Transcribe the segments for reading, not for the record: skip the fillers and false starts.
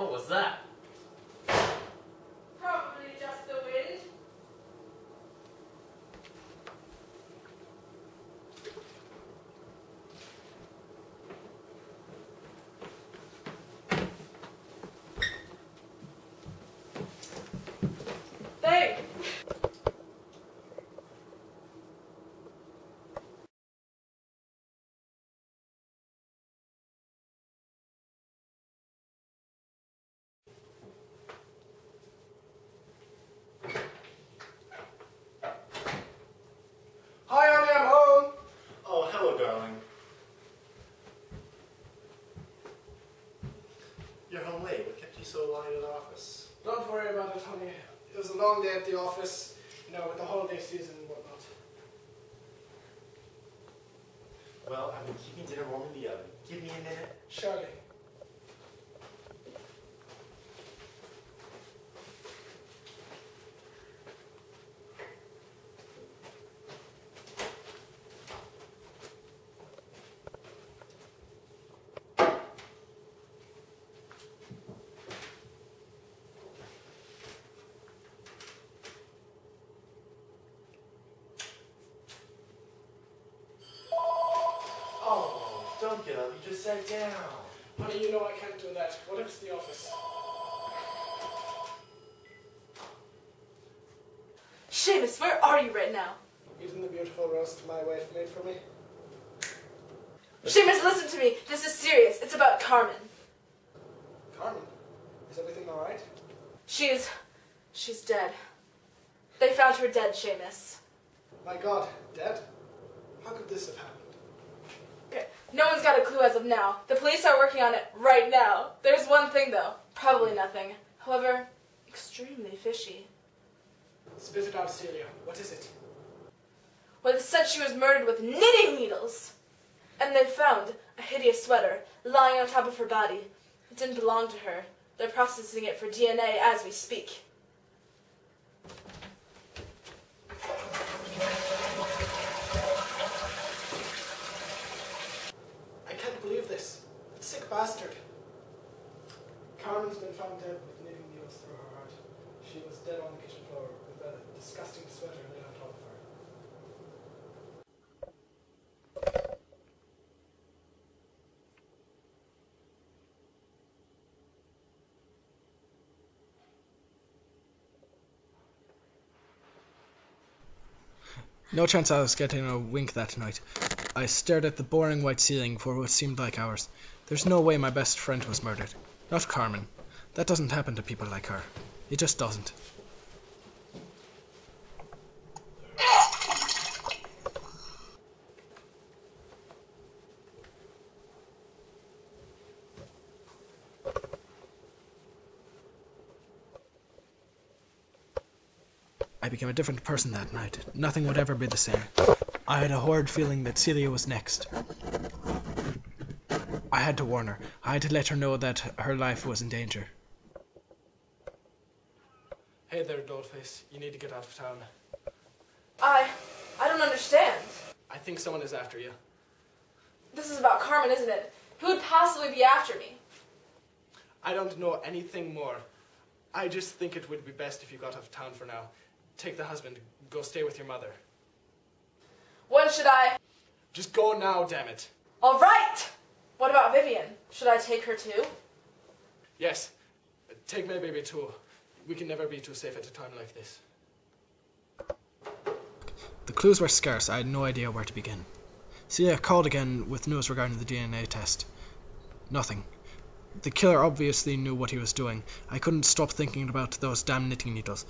What was that? Probably just the wind. Thanks. Hi, honey, I'm home. Oh, hello, darling. You're home late. What kept you so long in the office? Don't worry about it, honey. It was a long day at the office, you know, with the holiday season and whatnot. Well, I've been keeping dinner warm in the oven. Give me a minute. Surely. Oh, don't get up. You just sat down. Honey, you know I can't do that. What if it's the office? Seamus, where are you right now? Eating the beautiful roast my wife made for me. Seamus, listen to me. This is serious. It's about Carmen. Carmen, is everything alright? She's dead. They found her dead, Seamus. My God, dead? How could this have happened? Okay. No one's got a clue as of now. The police are working on it right now. There's one thing, though. Probably nothing. However, extremely fishy. Spit it out, Celia. What is it? Well, it said she was murdered with knitting needles. And they found a hideous sweater lying on top of her body. It didn't belong to her. They're processing it for DNA as we speak. I can't believe this. That sick bastard. Carmen's been found dead with knitting needles through her heart. She was dead on the kitchen floor with a disgusting sweater laid on top of her. No chance I was getting a wink that night. I stared at the boring white ceiling for what seemed like hours. There's no way my best friend was murdered. Not Carmen. That doesn't happen to people like her. It just doesn't. I became a different person that night. Nothing would ever be the same. I had a horrid feeling that Celia was next. I had to warn her. I had to let her know that her life was in danger. Hey there, Dollface. You need to get out of town. I don't understand. I think someone is after you. This is about Carmen, isn't it? Who would possibly be after me? I don't know anything more. I just think it would be best if you got out of town for now. Take the husband. Go stay with your mother. When should I? Just go now, damn it. All right! What about Vivian? Should I take her too? Yes. Take my baby too. We can never be too safe at a time like this. The clues were scarce. I had no idea where to begin. Celia called again with news regarding the DNA test. Nothing. The killer obviously knew what he was doing. I couldn't stop thinking about those damn knitting needles.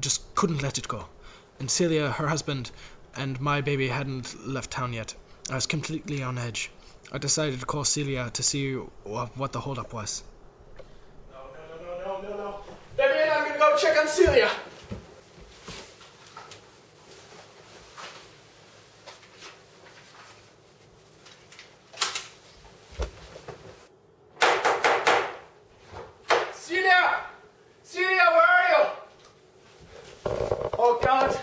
Just couldn't let it go. And Celia, her husband, and my baby hadn't left town yet. I was completely on edge. I decided to call Celia to see what the holdup was. No. Baby, I'm gonna go check on Celia. Celia, where are you? Oh, God.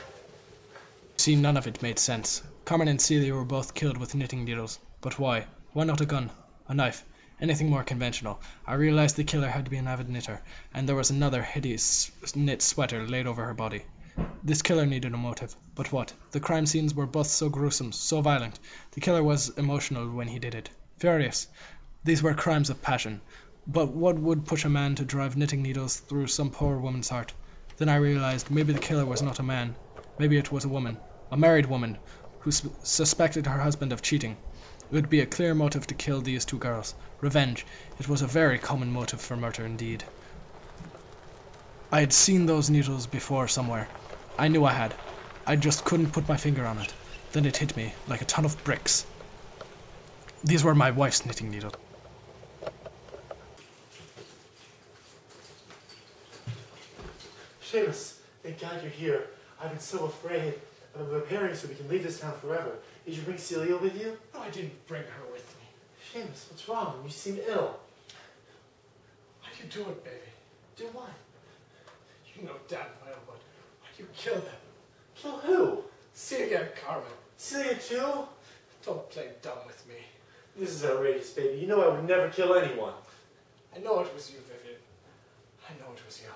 See, none of it made sense. Carmen and Celia were both killed with knitting needles. But why? Why not a gun? A knife? anything more conventional. I realized the killer had to be an avid knitter, and there was another hideous knit sweater laid over her body. This killer needed a motive, but what? The crime scenes were both so gruesome, so violent. The killer was emotional when he did it. Furious. These were crimes of passion. But what would push a man to drive knitting needles through some poor woman's heart? Then I realized maybe the killer was not a man. Maybe it was a woman. A married woman, who suspected her husband of cheating. It would be a clear motive to kill these two girls. Revenge. It was a very common motive for murder indeed. I had seen those needles before somewhere. I knew I had. I just couldn't put my finger on it. Then it hit me, like a ton of bricks. These were my wife's knitting needles. Seamus, thank God you're here. I've been so afraid. I'm preparing so we can leave this town forever. Did you bring Celia with you? No, I didn't bring her with me. Seamus, what's wrong? You seem ill. Why do you do it, baby? Do what? You know damn well what. Why do you kill them? Kill who? Celia and Carmen. Celia too? Don't play dumb with me. This is outrageous, baby. You know I would never kill anyone. I know it was you, Vivian. I know it was you.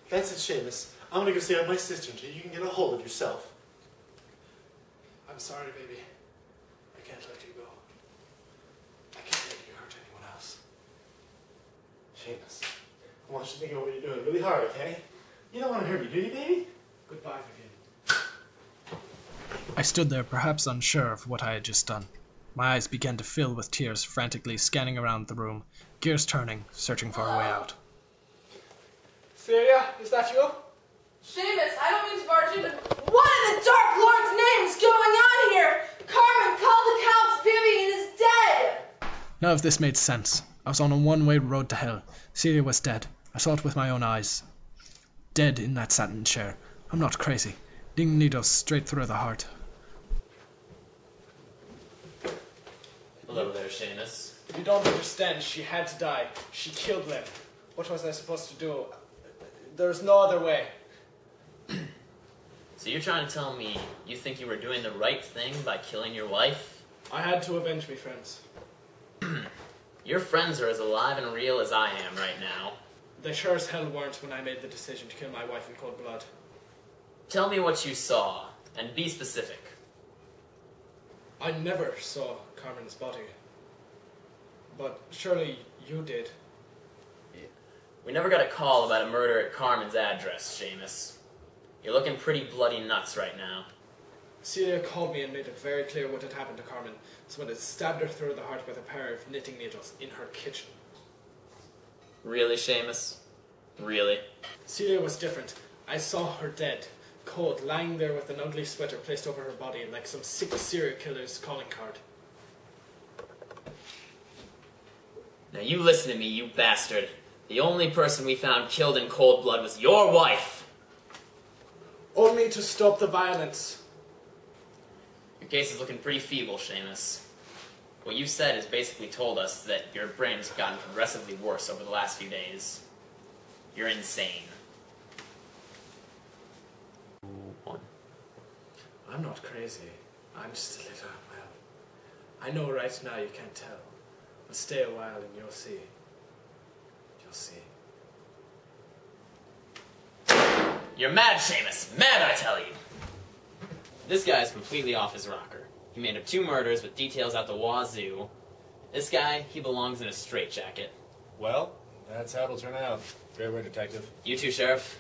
That's it, Seamus. I'm gonna go stay with my sister until you can get a hold of yourself. I'm sorry, baby. I can't let you go. I can't let you hurt anyone else. Seamus, I want you to think of what you're doing really hard, okay? You don't want to hurt me, do you, baby? Goodbye, Vivian. I stood there, perhaps unsure of what I had just done. My eyes began to fill with tears, frantically scanning around the room, gears turning, searching for a way out. Celia, is that you? Seamus, I don't mean to barge in, but what in the Dark Lord's name is going on here? Carmen, call the cops! Vivian is dead! None of this made sense. I was on a one-way road to hell. Celia was dead. I saw it with my own eyes. Dead in that satin chair. I'm not crazy. Ding needles straight through the heart. Hello there, Seamus. You don't understand. She had to die. She killed them. What was I supposed to do? There's no other way. So you're trying to tell me you think you were doing the right thing by killing your wife? I had to avenge me friends. Your friends are as alive and real as I am right now. They sure as hell weren't when I made the decision to kill my wife in cold blood. Tell me what you saw, and be specific. I never saw Carmen's body. But surely you did. We never got a call about a murder at Carmen's address, Seamus. You're looking pretty bloody nuts right now. Celia called me and made it very clear what had happened to Carmen. Someone had stabbed her through the heart with a pair of knitting needles in her kitchen. Really, Seamus? Really? Celia was different. I saw her dead, cold, lying there with an ugly sweater placed over her body like some sick serial killer's calling card. Now you listen to me, you bastard. The only person we found killed in cold blood was your wife! Only to stop the violence. Your case is looking pretty feeble, Seamus. What you've said has basically told us that your brain has gotten progressively worse over the last few days. You're insane. 1. I'm not crazy. I'm just a little, well, I know right now you can't tell. But stay a while and you'll see. You'll see. You're mad, Seamus! Mad, I tell you! This guy's completely off his rocker. He made up 2 murders with details out the wazoo. This guy, he belongs in a straitjacket. Well, that's how it'll turn out. Fair way, Detective. You too, Sheriff.